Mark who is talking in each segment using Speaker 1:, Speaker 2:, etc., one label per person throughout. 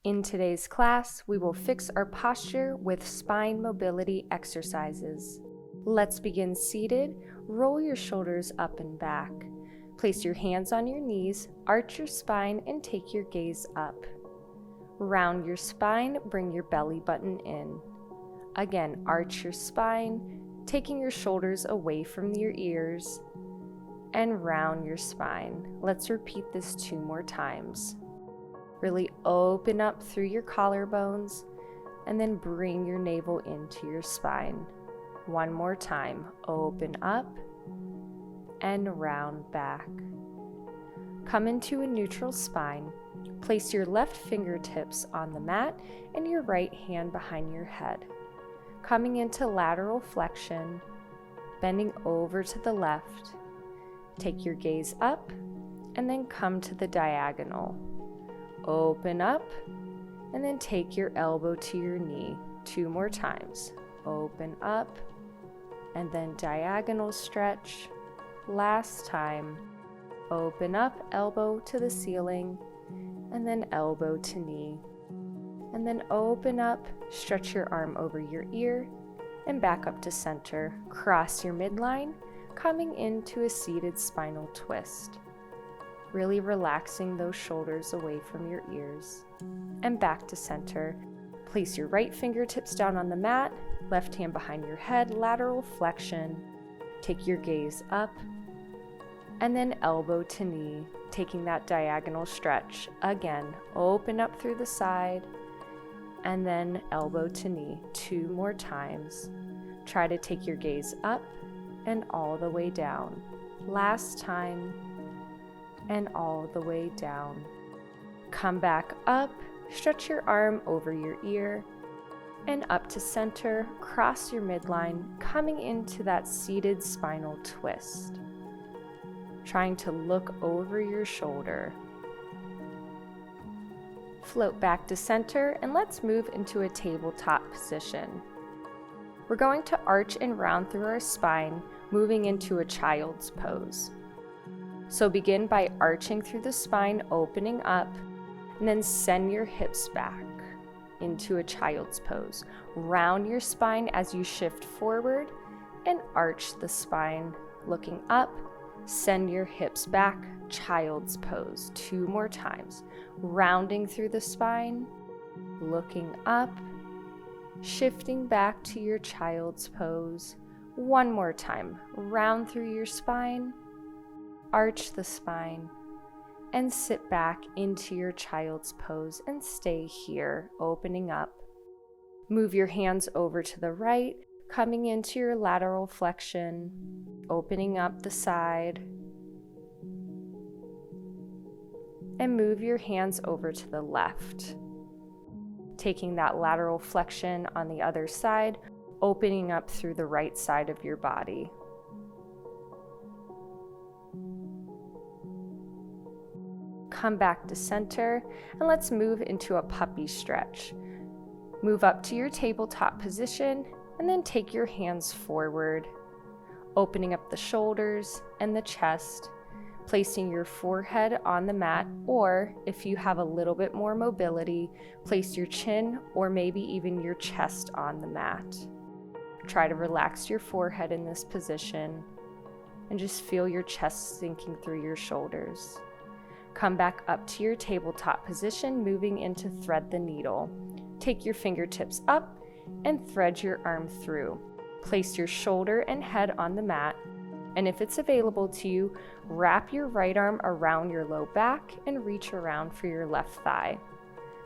Speaker 1: In today's class, we will fix our posture with spine mobility exercises. Let's begin seated. Roll your shoulders up and back. Place your hands on your knees, arch your spine, and take your gaze up. Round your spine, bring your belly button in. Again, arch your spine, taking your shoulders away from your ears, and round your spine. Let's repeat this 2 more times. Really open up through your collarbones, and then bring your navel into your spine. 1 more time. Open up and round back. Come into a neutral spine. Place your left fingertips on the mat and your right hand behind your head. Coming into lateral flexion, bending over to the left. Take your gaze up and then come to the diagonal. Open up and then take your elbow to your knee. 2 more times. Open up and then diagonal stretch. Last time. Open up, elbow to the ceiling, and then elbow to knee. And then open up, stretch your arm over your ear, and back up to center. Cross your midline, coming into a seated spinal twist. Really relaxing those shoulders away from your ears. And back to center. Place your right fingertips down on the mat, left hand behind your head, lateral flexion. Take your gaze up, and then elbow to knee, taking that diagonal stretch. Again, open up through the side, and then elbow to knee. 2 more times. Try to take your gaze up and all the way down. Last time, and all the way down. Come back up, stretch your arm over your ear, and up to center. Cross your midline, coming into that seated spinal twist. Trying to look over your shoulder. Float back to center, and let's move into a tabletop position. We're going to arch and round through our spine, moving into a child's pose. So begin by arching through the spine, opening up, and then send your hips back into a child's pose. Round your spine as you shift forward and arch the spine, looking up. Send your hips back, child's pose. 2 more times. Rounding through the spine, looking up, shifting back to your child's pose. 1 more time. Round through your spine, arch the spine, and sit back into your child's pose and stay here, opening up. Move your hands over to the right, coming into your lateral flexion, opening up the side, and move your hands over to the left. Taking that lateral flexion on the other side, opening up through the right side of your body. Come back to center, and let's move into a puppy stretch. Move up to your tabletop position, and then take your hands forward, opening up the shoulders and the chest, placing your forehead on the mat, or if you have a little bit more mobility, place your chin or maybe even your chest on the mat. Try to relax your forehead in this position and just feel your chest sinking through your shoulders. Come back up to your tabletop position, moving into thread the needle. Take your fingertips up and thread your arm through. Place your shoulder and head on the mat, and if it's available to you, wrap your right arm around your low back and reach around for your left thigh,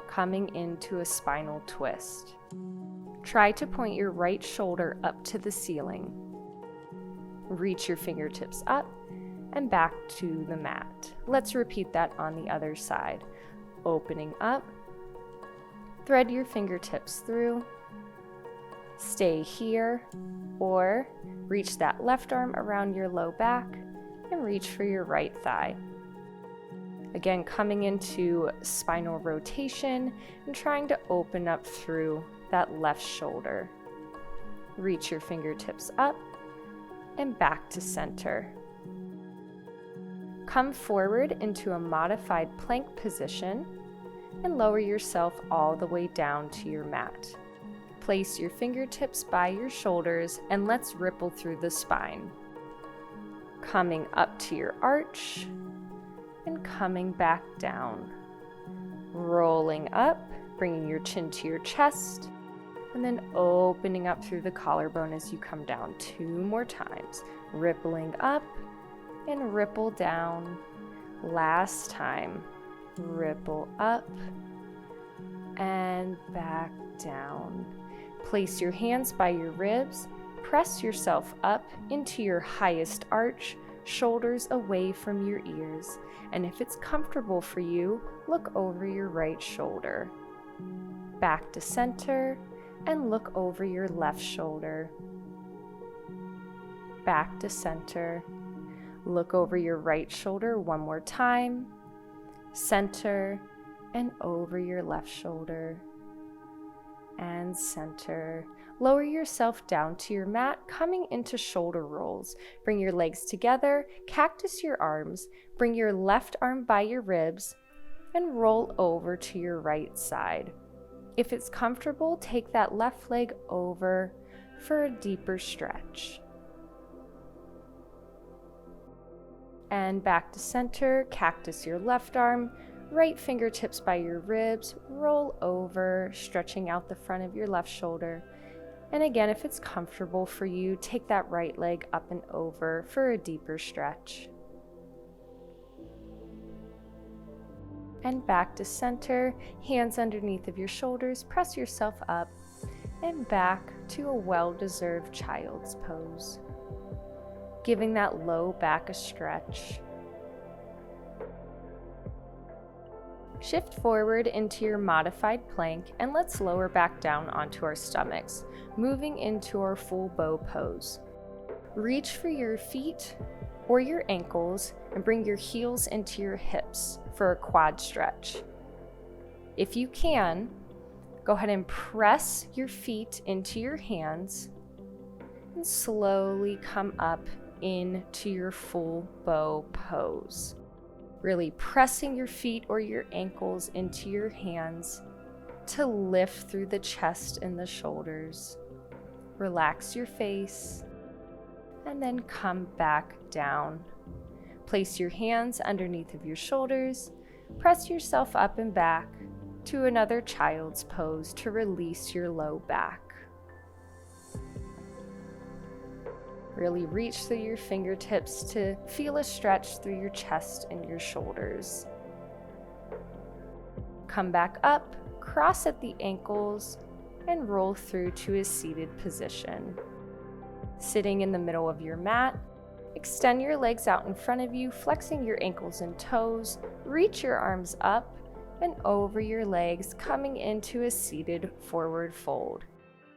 Speaker 1: coming into a spinal twist. Try to point your right shoulder up to the ceiling. Reach your fingertips up and back to the mat. Let's repeat that on the other side. Opening up, thread your fingertips through, stay here, or reach that left arm around your low back and reach for your right thigh. Again, coming into spinal rotation and trying to open up through that left shoulder. Reach your fingertips up and back to center. Come forward into a modified plank position and lower yourself all the way down to your mat. Place your fingertips by your shoulders and let's ripple through the spine. Coming up to your arch and coming back down. Rolling up, bringing your chin to your chest, and then opening up through the collarbone as you come down 2 more times. Rippling up and ripple down. Last time. Ripple up and back down. Place your hands by your ribs. Press yourself up into your highest arch, shoulders away from your ears. And if it's comfortable for you, look over your right shoulder. Back to center and look over your left shoulder. Back to center. Look over your right shoulder one more time. Center and over your left shoulder. And center. Lower yourself down to your mat, coming into shoulder rolls. Bring your legs together, cactus your arms, bring your left arm by your ribs, and roll over to your right side. If it's comfortable, take that left leg over for a deeper stretch. And back to center, cactus your left arm, right fingertips by your ribs, roll over, stretching out the front of your left shoulder. And again, if it's comfortable for you, take that right leg up and over for a deeper stretch. And back to center, hands underneath of your shoulders, press yourself up and back to a well-deserved child's pose. Giving that low back a stretch. Shift forward into your modified plank and let's lower back down onto our stomachs, moving into our full bow pose. Reach for your feet or your ankles and bring your heels into your hips for a quad stretch. If you can, go ahead and press your feet into your hands and slowly come up into your full bow pose. Really pressing your feet or your ankles into your hands to lift through the chest and the shoulders. Relax your face and then come back down. Place your hands underneath of your shoulders. Press yourself up and back to another child's pose to release your low back. Really reach through your fingertips to feel a stretch through your chest and your shoulders. Come back up, cross at the ankles, and roll through to a seated position. Sitting in the middle of your mat, extend your legs out in front of you, flexing your ankles and toes. Reach your arms up and over your legs, coming into a seated forward fold.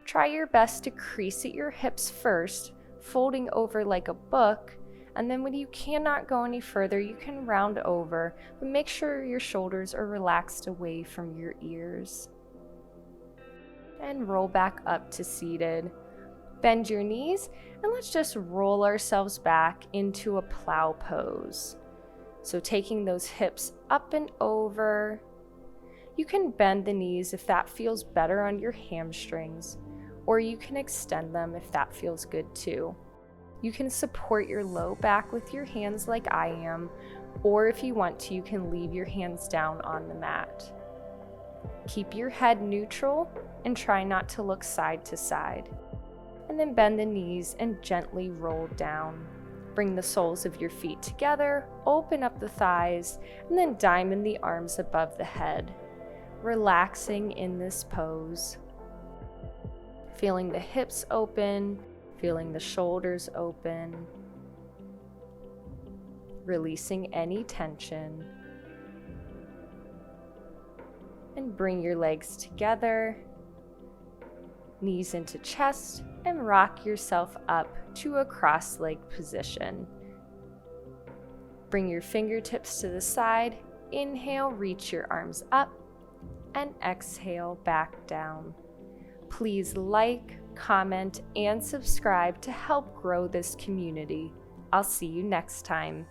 Speaker 1: Try your best to crease at your hips first, folding over like a book, and then when you cannot go any further, you can round over, but make sure your shoulders are relaxed away from your ears. And roll back up to seated. Bend your knees, and let's just roll ourselves back into a plow pose. So taking those hips up and over. You can bend the knees if that feels better on your hamstrings, or you can extend them if that feels good too. You can support your low back with your hands like I am, or if you want to, you can leave your hands down on the mat. Keep your head neutral and try not to look side to side. And then bend the knees and gently roll down. Bring the soles of your feet together, open up the thighs, and then diamond the arms above the head. Relaxing in this pose. Feeling the hips open, feeling the shoulders open. Releasing any tension. And bring your legs together, knees into chest, and rock yourself up to a cross-leg position. Bring your fingertips to the side. Inhale, reach your arms up, and exhale, back down. Please like, comment, and subscribe to help grow this community. I'll see you next time.